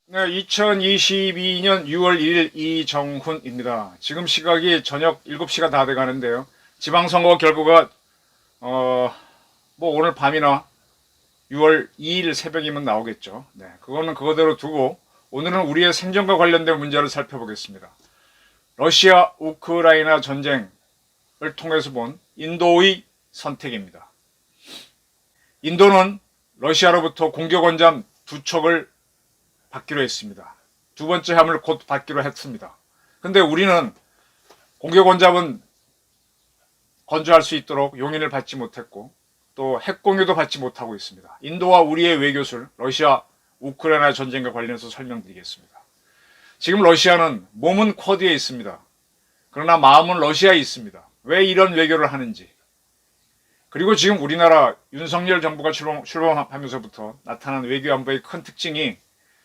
네, 2022년 6월 1일 이정훈입니다. 지금 시각이 저녁 7시가 다 돼가는데요. 지방선거 결과가 뭐 오늘 밤이나 6월 2일 새벽이면 나오겠죠. 네, 그거는 그거대로 두고 오늘은 우리의 생존과 관련된 문제를 살펴보겠습니다. 러시아 우크라이나 전쟁을 통해서 본 인도의 선택입니다. 인도는 러시아로부터 공격 원잠 2척을 받기로 했습니다. 두 번째 함을 곧 받기로 했습니다. 근데 우리는 공격 원잠은 건조할 수 있도록 용인을 받지 못했고 또 핵공유도 받지 못하고 있습니다. 인도와 우리의 외교술, 러시아 우크라이나 전쟁과 관련해서 설명드리겠습니다. 지금 러시아는 몸은 쿼드에 있습니다. 그러나 마음은 러시아에 있습니다. 왜 이런 외교를 하는지. 그리고 지금 우리나라 윤석열 정부가 출범하면서부터 나타난 외교안보의 큰 특징이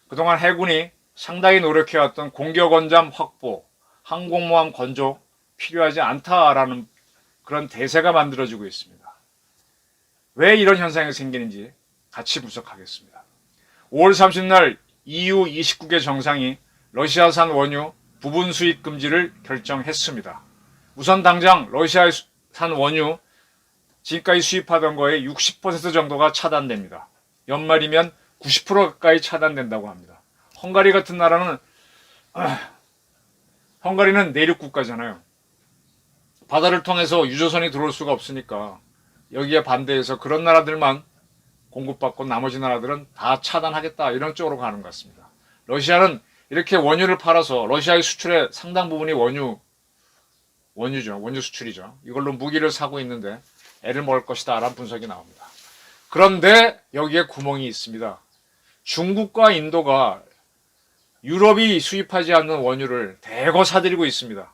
그동안 해군이 상당히 노력해왔던 공격 원잠 확보, 항공모함 건조 필요하지 않다라는 그런 대세가 만들어지고 있습니다. 왜 이런 현상이 생기는지 같이 분석하겠습니다. 5월 30일 EU 29개 정상이 러시아산 원유 부분 수입 금지를 결정했습니다. 우선 당장 러시아산 원유 지금까지 수입하던 거의 60% 정도가 차단됩니다. 연말이면 90% 가까이 차단된다고 합니다. 헝가리 같은 나라는 헝가리는 내륙 국가잖아요. 바다를 통해서 유조선이 들어올 수가 없으니까 여기에 반대해서 그런 나라들만 공급받고 나머지 나라들은 다 차단하겠다 이런 쪽으로 가는 것 같습니다. 러시아는 이렇게 원유를 팔아서 러시아의 수출의 상당 부분이 원유죠. 원유 수출이죠. 이걸로 무기를 사고 있는데 애를 먹을 것이다 라는 분석이 나옵니다. 그런데 여기에 구멍이 있습니다. 중국과 인도가 유럽이 수입하지 않는 원유를 대거 사들이고 있습니다.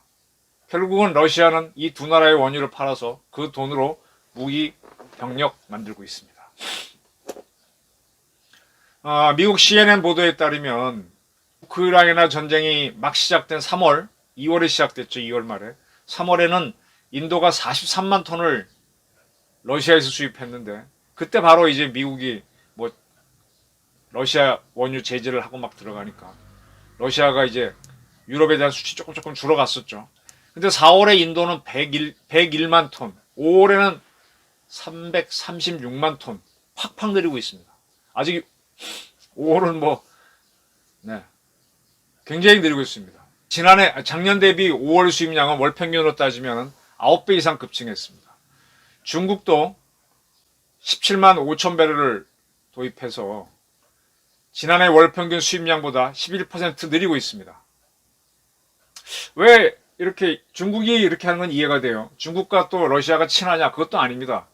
결국은 러시아는 이 두 나라의 원유를 팔아서 그 돈으로 무기, 병력 만들고 있습니다. 미국 CNN 보도에 따르면 우크라이나 전쟁이 막 시작된 3월, 2월에 시작됐죠. 2월 말에. 3월에는 인도가 43만 톤을 러시아에서 수입했는데 그때 바로 이제 미국이 뭐 러시아 원유 제재를 하고 막 들어가니까 러시아가 이제 유럽에 대한 수출이 조금 줄어갔었죠. 근데 4월에 인도는 101만 톤, 5월에는 336만 톤 팍팍 늘리고 있습니다. 아직 5월은 굉장히 늘리고 있습니다. 작년 대비 5월 수입량은 월 평균으로 따지면 9배 이상 급증했습니다. 중국도 17만 5천 배럴을 도입해서 지난해 월 평균 수입량보다 11% 늘리고 있습니다. 왜 이렇게 중국이 이렇게 하는 건 이해가 돼요. 중국과 또 러시아가 친하냐? 그것도 아닙니다.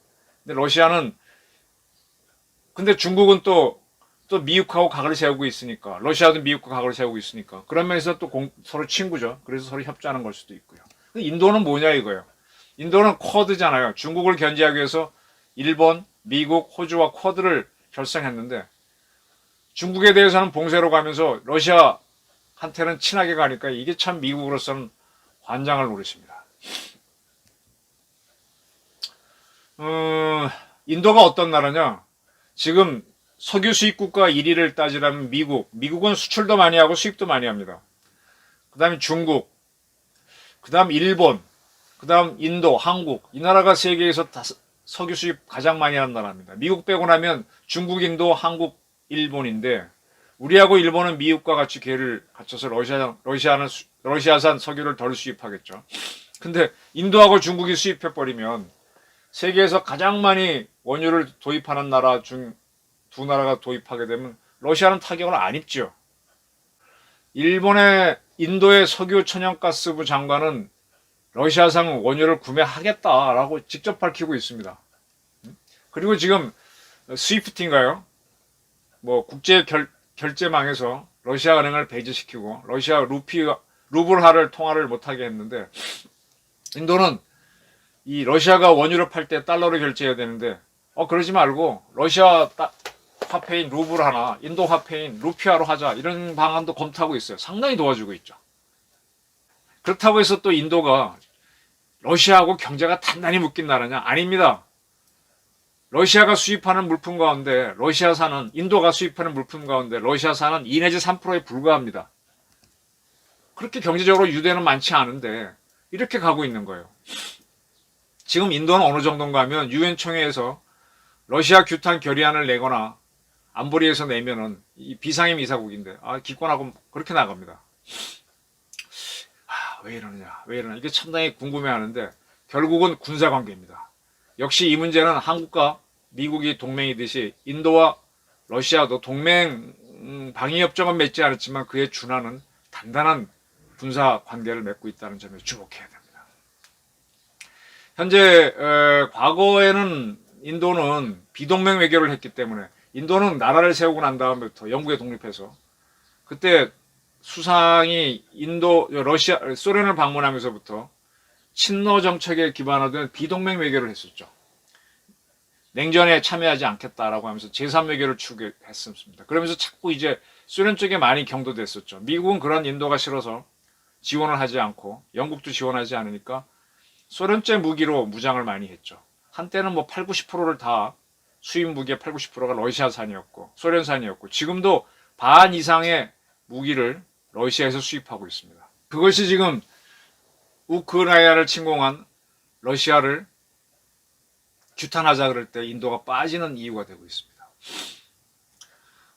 근데 중국은 또 미국하고 각을 세우고 있으니까, 러시아도 미국과 각을 세우고 있으니까, 그런 면에서 또 서로 친구죠. 그래서 서로 협조하는 걸 수도 있고요. 근데 인도는 뭐냐 이거예요. 인도는 쿼드잖아요. 중국을 견제하기 위해서 일본, 미국, 호주와 쿼드를 결성했는데, 중국에 대해서는 봉쇄로 가면서 러시아한테는 친하게 가니까 이게 참 미국으로서는 환장을 노릇입니다. 인도가 어떤 나라냐? 지금 석유 수입 국가 1위를 따지라면 미국은 수출도 많이 하고 수입도 많이 합니다. 그 다음에 중국, 그 다음 일본, 그 다음 인도, 한국, 이 나라가 세계에서 석유 수입 가장 많이 하는 나라입니다. 미국 빼고 나면 중국, 인도, 한국, 일본인데 우리하고 일본은 미국과 같이 계를 갖춰서 러시아산 석유를 덜 수입하겠죠. 근데 인도하고 중국이 수입해버리면 세계에서 가장 많이 원유를 도입하는 나라 중 두 나라가 도입하게 되면 러시아는 타격을 안 입죠. 인도의 석유 천연가스부 장관은 러시아산 원유를 구매하겠다라고 직접 밝히고 있습니다. 그리고 지금 스위프트인가요? 국제 결제망에서 러시아 은행을 배제시키고 러시아 루블화를 통화를 못하게 했는데 인도는 이 러시아가 원유를 팔 때 달러로 결제해야 되는데 그러지 말고 러시아 화폐인 루블 하나 인도 화폐인 루피아로 하자 이런 방안도 검토하고 있어요. 상당히 도와주고 있죠. 그렇다고 해서 또 인도가 러시아하고 경제가 단단히 묶인 나라냐? 아닙니다. 러시아가 수입하는 물품 가운데 러시아산은, 인도가 수입하는 물품 가운데 러시아산은 2 내지 3%에 불과합니다. 그렇게 경제적으로 유대는 많지 않은데 이렇게 가고 있는 거예요. 지금 인도는 어느 정도인가 하면 유엔 총회에서 러시아 규탄 결의안을 내거나 안보리에서 내면은 이 비상임 이사국인데 기권하고 그렇게 나갑니다. 왜 이러느냐, 왜 이러냐, 이게 상당히 궁금해하는데 결국은 군사 관계입니다. 역시 이 문제는 한국과 미국이 동맹이듯이 인도와 러시아도 동맹 방위협정은 맺지 않았지만 그에 준하는 단단한 군사 관계를 맺고 있다는 점에 주목해야 됩니다. 현재 과거에는 인도는 비동맹 외교를 했기 때문에, 인도는 나라를 세우고 난 다음부터 영국에 독립해서 그때 수상이 러시아, 소련을 방문하면서부터 친러 정책에 기반하던 비동맹 외교를 했었죠. 냉전에 참여하지 않겠다라고 하면서 제3 외교를 추구했습니다. 그러면서 자꾸 이제 소련 쪽에 많이 경도됐었죠. 미국은 그런 인도가 싫어서 지원을 하지 않고 영국도 지원하지 않으니까 소련제 무기로 무장을 많이 했죠. 한때는 뭐 8, 90%를 다 수입 무기의 8, 90%가 러시아산이었고 소련산이었고, 지금도 반 이상의 무기를 러시아에서 수입하고 있습니다. 그것이 지금 우크라이나를 침공한 러시아를 규탄하자 그럴 때 인도가 빠지는 이유가 되고 있습니다.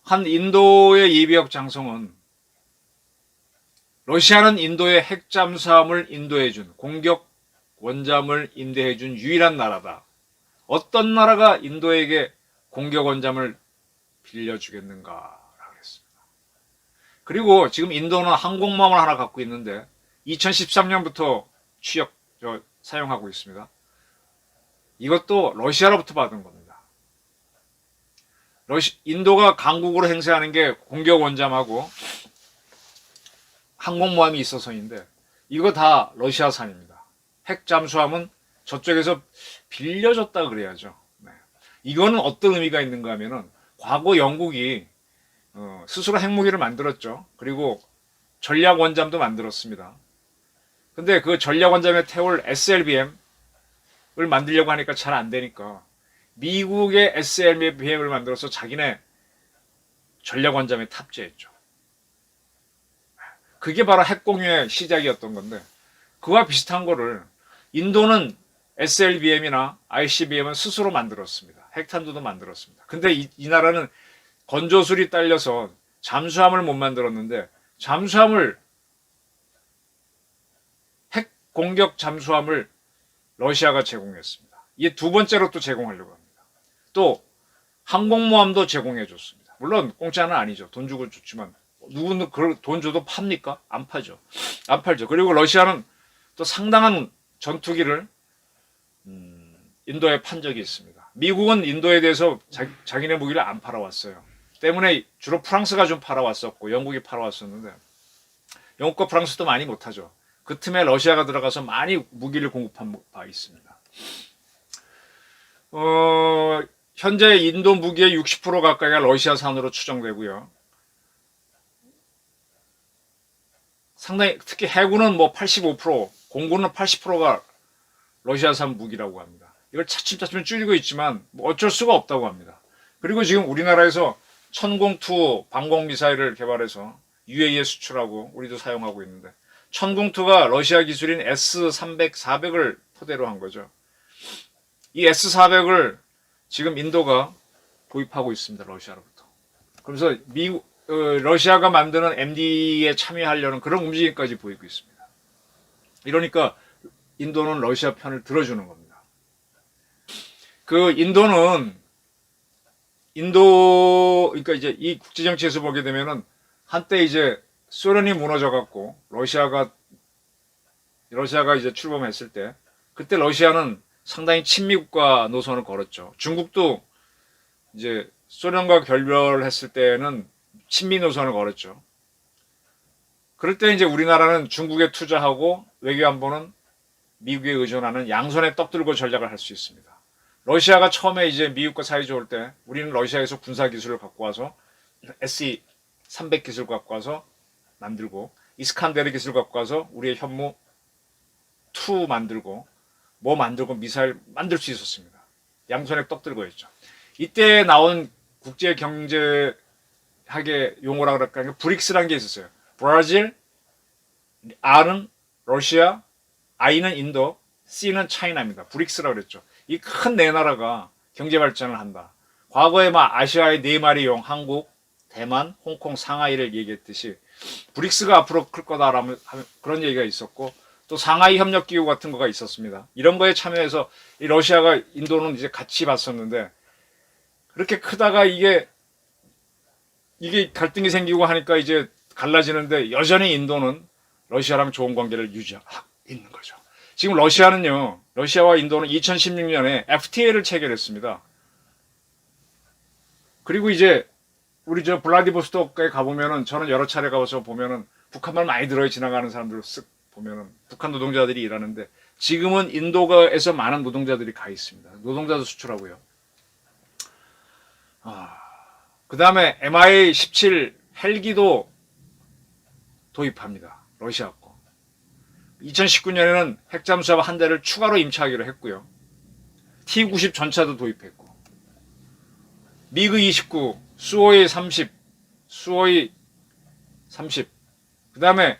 한 인도의 예비역 장성은 러시아는 인도의 핵 잠수함을 인도해준, 공격 원잠을 임대해준 유일한 나라다. 어떤 나라가 인도에게 공격 원잠을 빌려주겠는가 그랬습니다. 그리고 지금 인도는 항공모함을 하나 갖고 있는데 2013년부터 사용하고 있습니다. 이것도 러시아로부터 받은 겁니다. 인도가 강국으로 행세하는 게 공격 원잠하고 항공모함이 있어서인데 이거 다 러시아산입니다. 핵 잠수함은 저쪽에서 빌려줬다 그래야죠. 네. 이거는 어떤 의미가 있는가 하면은 과거 영국이 스스로 핵무기를 만들었죠. 그리고 전략 원잠도 만들었습니다. 근데 그 전략 원잠에 태울 SLBM을 만들려고 하니까 잘 안 되니까 미국의 SLBM을 만들어서 자기네 전략 원잠에 탑재했죠. 그게 바로 핵공유의 시작이었던 건데, 그와 비슷한 거를 인도는 SLBM이나 ICBM은 스스로 만들었습니다. 핵탄두도 만들었습니다. 근데 이 나라는 건조술이 딸려서 잠수함을 못 만들었는데, 핵 공격 잠수함을 러시아가 제공했습니다. 이게 두 번째로 또 제공하려고 합니다. 또 항공모함도 제공해 줬습니다. 물론 공짜는 아니죠. 돈 주고 줬지만 누구는 그걸 돈 줘도 팝니까? 안 파죠. 안 팔죠. 그리고 러시아는 또 상당한 전투기를 인도에 판 적이 있습니다. 미국은 인도에 대해서 자기네 무기를 안 팔아왔어요. 때문에 주로 프랑스가 좀 팔아왔었고 영국이 팔아왔었는데, 영국과 프랑스도 많이 못하죠. 그 틈에 러시아가 들어가서 많이 무기를 공급한 바 있습니다. 현재 인도 무기의 60% 가까이가 러시아산으로 추정되고요. 상당히 특히 해군은 뭐 85%, 공군은 80%가 러시아산 무기라고 합니다. 이걸 차츰차츰 줄이고 있지만 뭐 어쩔 수가 없다고 합니다. 그리고 지금 우리나라에서 천공투 방공미사일을 개발해서 UAE에 수출하고 우리도 사용하고 있는데, 천공투가 러시아 기술인 S-300, 400을 토대로 한 거죠. 이 S-400을 지금 인도가 도입하고 있습니다. 러시아로부터. 그래서 러시아가 만드는 MD에 참여하려는 그런 움직임까지 보이고 있습니다. 이러니까 인도는 러시아 편을 들어주는 겁니다. 그러니까 이제 이 국제정치에서 보게 되면은 한때 이제 소련이 무너져갖고 러시아가 이제 출범했을 때, 그때 러시아는 상당히 친미국가 노선을 걸었죠. 중국도 이제 소련과 결별했을 때는 친미 노선을 걸었죠. 그럴 때 이제 우리나라는 중국에 투자하고 외교안보는 미국에 의존하는 양손에 떡 들고 전략을 할 수 있습니다. 러시아가 처음에 이제 미국과 사이 좋을 때 우리는 러시아에서 군사 기술을 갖고 와서 SE-300 기술 갖고 와서 만들고, 이스칸데르 기술 갖고 가서 우리의 현무 2 만들고 뭐 만들고 미사일 만들 수 있었습니다. 양손에 떡 들고 있죠. 이때 나온 국제 경제학의 용어라 그럴까요? 브릭스라는 게 있었어요. 브라질, R은 러시아, I는 인도, C는 차이나입니다. 브릭스라고 그랬죠. 이 큰 네 나라가 경제 발전을 한다. 과거에 막 아시아의 네 마리 용, 한국, 대만, 홍콩, 상하이를 얘기했듯이 브릭스가 앞으로 클 거다라는 그런 얘기가 있었고, 또 상하이 협력 기구 같은 거가 있었습니다. 이런 거에 참여해서 이 러시아가 인도는 이제 같이 봤었는데, 그렇게 크다가 이게 갈등이 생기고 하니까 이제 갈라지는데, 여전히 인도는 러시아랑 좋은 관계를 유지하고 있는 거죠. 지금 러시아와 인도는 2016년에 FTA를 체결했습니다. 그리고 이제 우리 블라디보스토크에 가보면은, 저는 여러 차례 가서 보면은 북한말 많이 들어요. 지나가는 사람들 쓱 보면은 북한 노동자들이 일하는데, 지금은 인도에서 많은 노동자들이 가 있습니다. 노동자도 수출하고요. 그 다음에 MI-17 헬기도 도입합니다. 러시아 거. 2019년에는 핵잠수함 한 대를 추가로 임차하기로 했고요. T-90 전차도 도입했고, 미그 29, 수호이 30, 그 다음에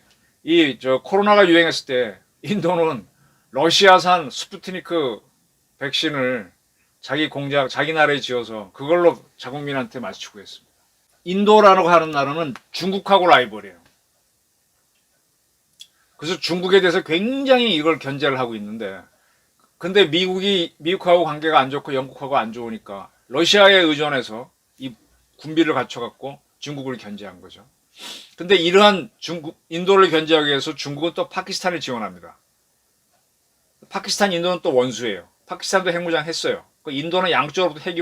코로나가 유행했을 때 인도는 러시아산 스푸트니크 백신을 자기 공장, 자기 나라에 지어서 그걸로 자국민한테 맞추고 했습니다. 인도라고 하는 나라는 중국하고 라이벌이에요. 그래서 중국에 대해서 굉장히 이걸 견제를 하고 있는데, 근데 미국하고 관계가 안 좋고 영국하고 안 좋으니까 러시아에 의존해서 이 군비를 갖춰갖고 중국을 견제한 거죠. 근데 이러한 인도를 견제하기 위해서 중국은 또 파키스탄을 지원합니다. 파키스탄, 인도는 또 원수예요. 파키스탄도 핵무장 했어요. 인도는 양쪽으로도 핵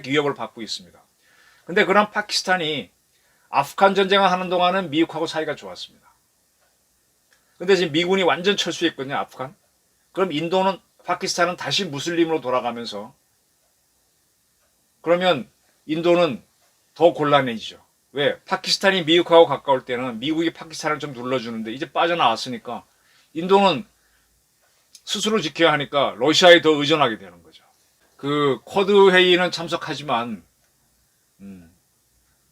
위협을 받고 있습니다. 근데 그런 파키스탄이 아프간 전쟁을 하는 동안은 미국하고 사이가 좋았습니다. 근데 지금 미군이 완전 철수했거든요, 아프간. 그럼 파키스탄은 다시 무슬림으로 돌아가면서, 그러면 인도는 더 곤란해지죠. 왜? 파키스탄이 미국하고 가까울 때는 미국이 파키스탄을 좀 눌러주는데, 이제 빠져나왔으니까 인도는 스스로 지켜야 하니까 러시아에 더 의존하게 되는 거죠. 그 쿼드 회의는 참석하지만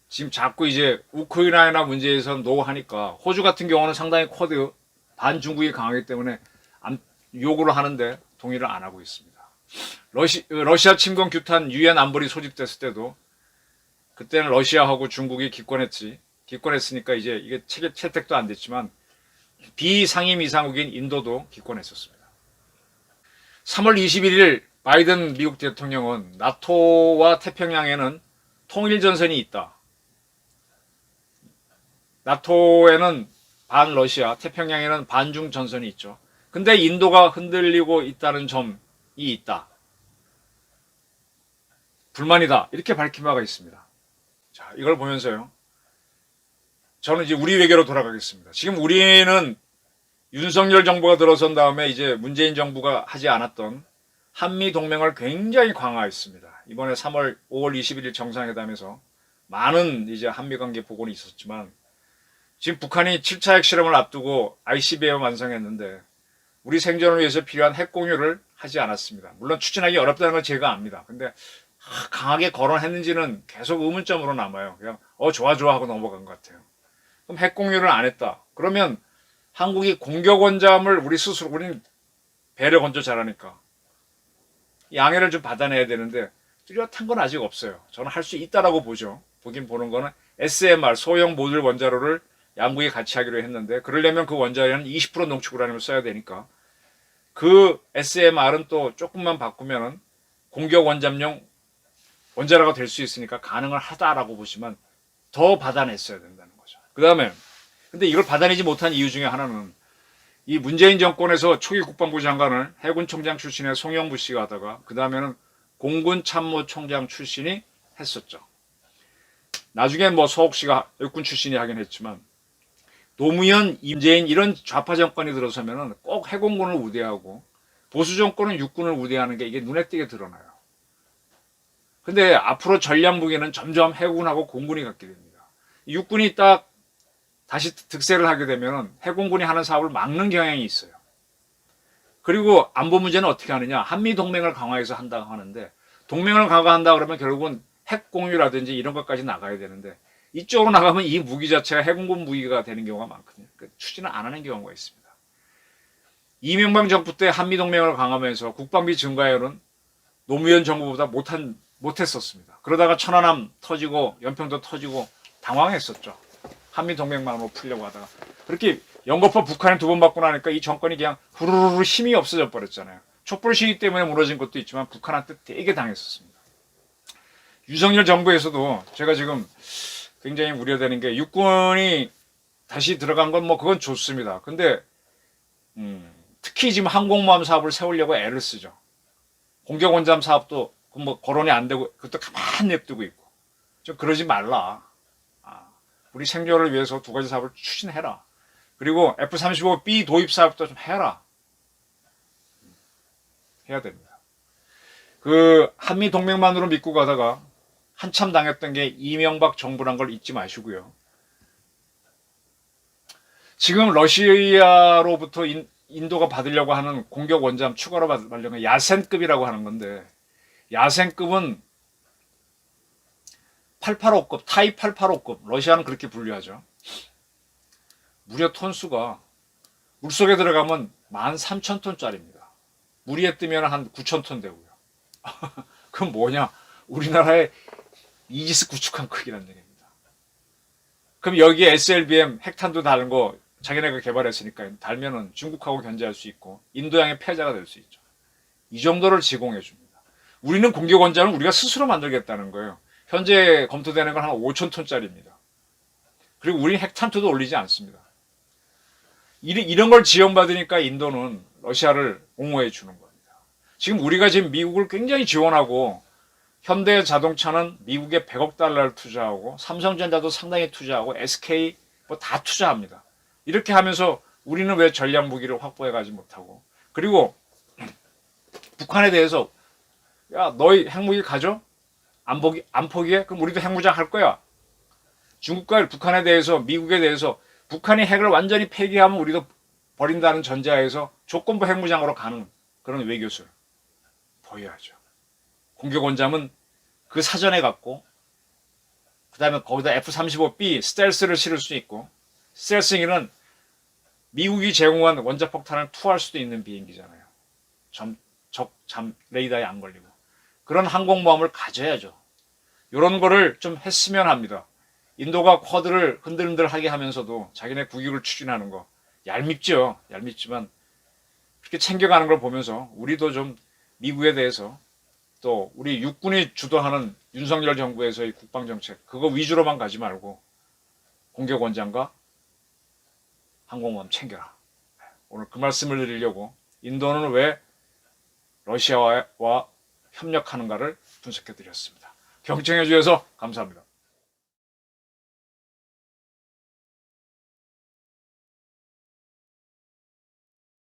지금 자꾸 이제 우크라이나 문제에서 노하니까, 호주 같은 경우는 상당히 쿼드 반중국이 강하기 때문에 요구를 하는데 동의를 안 하고 있습니다. 러시아 침공 규탄 유엔 안보리 소집됐을 때도 그때는 러시아하고 중국이 기권했으니까 이제 이게 채택도 안 됐지만, 비상임 이사국인 인도도 기권했었습니다. 3월 21일 바이든 미국 대통령은 나토와 태평양에는 통일전선이 있다. 나토에는 반러시아, 태평양에는 반중 전선이 있죠. 근데 인도가 흔들리고 있다는 점이 있다. 불만이다. 이렇게 밝힌 바가 있습니다. 자, 이걸 보면서요, 저는 이제 우리 외교로 돌아가겠습니다. 지금 우리는 윤석열 정부가 들어선 다음에 이제 문재인 정부가 하지 않았던 한미 동맹을 굉장히 강화했습니다. 이번에 5월 21일 정상회담에서 많은 이제 한미 관계 복원이 있었지만, 지금 북한이 7차 핵실험을 앞두고 ICBM 완성했는데 우리 생존을 위해서 필요한 핵 공유를 하지 않았습니다. 물론 추진하기 어렵다는 건 제가 압니다. 근데 강하게 거론했는지는 계속 의문점으로 남아요. 그냥 좋아 하고 넘어간 것 같아요. 그럼 핵 공유를 안 했다. 그러면 한국이 공격 원잠을 우리는 배를 건조 잘하니까 양해를 좀 받아내야 되는데, 뚜렷한 건 아직 없어요. 저는 할 수 있다라고 보는 거는 SMR, 소형 모듈 원자로를 양국이 같이 하기로 했는데, 그러려면 그 원자로는 20% 농축 우라늄을 써야 되니까, 그 SMR은 또 조금만 바꾸면은 공격 원잠용 원자로가 될 수 있으니까 가능을 하다라고 보시면 더 받아냈어야 된다는 거죠. 그 다음에, 근데 이걸 받아내지 못한 이유 중에 하나는, 이 문재인 정권에서 초기 국방부 장관을 해군 총장 출신의 송영부 씨가 하다가, 그 다음에는 공군 참모총장 출신이 했었죠. 나중에 서욱 씨가 육군 출신이 하긴 했지만, 노무현, 임재인 이런 좌파 정권이 들어서면은 꼭 해공군을 우대하고 보수 정권은 육군을 우대하는 게 이게 눈에 띄게 드러나요. 근데 앞으로 전략 무게는 점점 해군하고 공군이 갖게 됩니다. 육군이 딱 다시 득세를 하게 되면 해공군이 하는 사업을 막는 경향이 있어요. 그리고 안보 문제는 어떻게 하느냐? 한미 동맹을 강화해서 한다고 하는데 동맹을 강화한다 그러면 결국은 핵 공유라든지 이런 것까지 나가야 되는데 이쪽으로 나가면 이 무기 자체가 해공군 무기가 되는 경우가 많거든요. 추진을 안 하는 경우가 있습니다. 이명박 정부 때 한미 동맹을 강화하면서 국방비 증가율은 노무현 정부보다 못했었습니다. 그러다가 천안함 터지고 연평도 터지고 당황했었죠. 한미 동맹만으로 풀려고 하다가 그렇게 연거푸 북한에 2번 받고 나니까 이 정권이 그냥 후루루루 힘이 없어져 버렸잖아요. 촛불 시위 때문에 무너진 것도 있지만 북한한테 되게 당했었습니다. 윤석열 정부에서도 제가 지금 굉장히 우려되는 게 육군이 다시 들어간 건 뭐 그건 좋습니다. 근데 특히 지금 항공모함 사업을 세우려고 애를 쓰죠. 공격원잠 사업도 뭐 거론이 안 되고 그것도 가만히 냅두고 있고 좀 그러지 말라. 우리 생존을 위해서 2가지 사업을 추진해라. 그리고 F-35B 도입 사업도 좀 해라. 해야 됩니다. 그 한미 동맹만으로 믿고 가다가 한참 당했던 게 이명박 정부란 걸 잊지 마시고요. 지금 러시아로부터 인도가 받으려고 하는 공격 원잠 추가로 받으려고 하는 야센급이라고 하는 건데 야센급은 885급, 타입 885급, 러시아는 그렇게 분류하죠. 무려 톤수가 물속에 들어가면 13,000톤짜리입니다. 물 위에 뜨면 한 9,000톤 되고요. 그건 뭐냐? 우리나라의 이지스 구축함 크기라는 얘기입니다. 그럼 여기에 SLBM 핵탄두 다른 거 자기네가 개발했으니까 달면은 중국하고 견제할 수 있고 인도양의 패자가 될 수 있죠. 이 정도를 제공해 줍니다. 우리는 공격 원자는 우리가 스스로 만들겠다는 거예요. 현재 검토되는 건 한 5,000톤짜리입니다. 그리고 우리는 핵탄두도 올리지 않습니다. 이런 걸 지원받으니까 인도는 러시아를 옹호해 주는 겁니다. 지금 우리가 지금 미국을 굉장히 지원하고 현대 자동차는 미국에 100억 달러를 투자하고 삼성전자도 상당히 투자하고 SK 뭐 다 투자합니다. 이렇게 하면서 우리는 왜 전략 무기를 확보해 가지 못하고 그리고 북한에 대해서 야 너희 핵무기 가져? 안 포기해? 그럼 우리도 핵무장 할 거야. 중국과 북한에 대해서 미국에 대해서 북한이 핵을 완전히 폐기하면 우리도 버린다는 전제하에서 조건부 핵무장으로 가는 그런 외교술 보여야죠. 공격 원잠은 그 사전에 갖고 그 다음에 거기다 F-35B 스텔스를 실을 수 있고 스텔스기는 미국이 제공한 원자폭탄을 투하할 수도 있는 비행기잖아요. 적 레이더에 안 걸리고 그런 항공모함을 가져야죠. 이런 거를 좀 했으면 합니다. 인도가 쿼드를 흔들흔들하게 하면서도 자기네 국익을 추진하는 거 얄밉죠. 얄밉지만 그렇게 챙겨가는 걸 보면서 우리도 좀 미국에 대해서 또 우리 육군이 주도하는 윤석열 정부에서의 국방정책 그거 위주로만 가지 말고 공격 원장과 항공모함 챙겨라. 오늘 그 말씀을 드리려고 인도는 왜 러시아와 협력하는가를 분석해 드렸습니다. 경청해 주셔서 감사합니다.